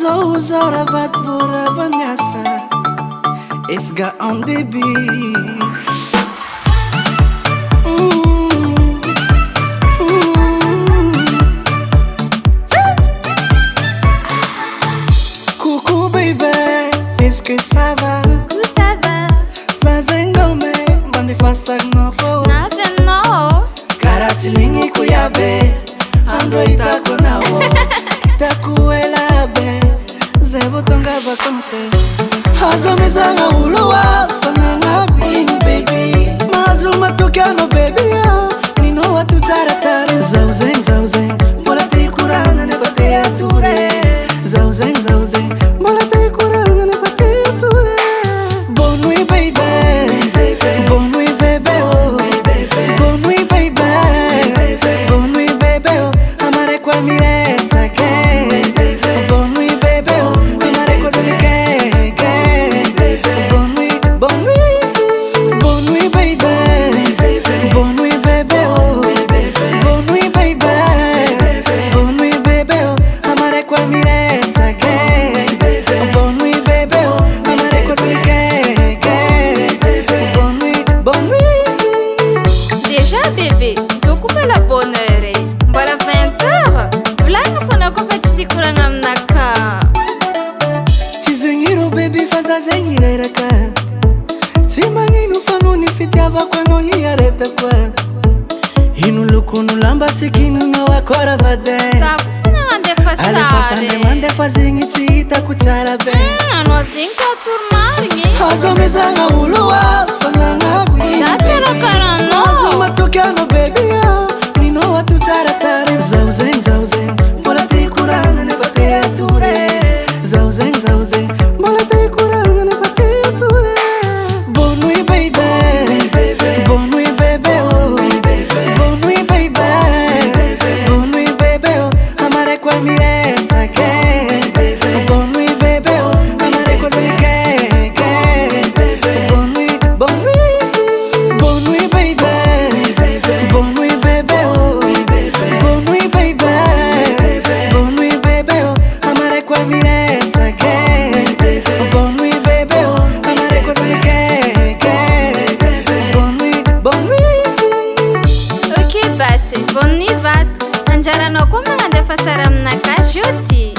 Zao ravady vorava miasa esga en débit Coucou baby, est-ce que ça va? Coucou, ça va? Zazengome, bande fasak noko Nave no Karasilingi kuyabe, ando itako nawo Itakuela be, zevo tonga vakanse Hazamezanga ulowa, fananga queen baby Mazuma tokano baby yo, nino watu taratare Zauzeng, vola te kuranga ne bate ature Zauzeng, vola te kuranga ne bate ature Bonne nuit baby, bonne nuit bébé oh Bonne nuit baby, bonne nuit bébé oh Amare kwa mire sake Bonne nuit bébé oh Amare kwa zonike Bonne nuit baby Bonne nuit bébé oh Bonne nuit baby Bonne nuit bébé oh Amare kwa mire sake Bonne nuit bébé oh Amare kwa zonike Bonne nuit Déjà bébé, zokupa la bonne heure Mbala 20h Vulanga fona ko fatiti kuranga amnaka Tizengiro baby faza zengira iraka Timanginu fanuni fiti avakwa no hiyareta kwa Inu lukunu lamba sikinu no wakora vade Sakufuna wande Alefasande mande fazingi chita kuchara be Ano zinka turmari Hazamezanga ulowa fananga queen Datero karano Azuma tokano baby yo Nino watu taratare Zauzeng Vola te kuranga ne bate ature Zauzeng Vola te kuranga ne bate ature Bonne nuit baby Bonne nuit bébé oh Bonne nuit baby Bonne nuit bébé oh Amare kwa mire sake Bonne nuit bébé oh Amare kwa zonike Bonne nuit Bonne nuit baby Bonne nuit bébé oh Bonne nuit baby Bonne nuit bébé oh Amare kwa mire sake Bonne nuit bébé oh Amare kwa zonike Bonne nuit Ok basi, bonne nuit vat Anjara no kuma ngande fasara mnaka joti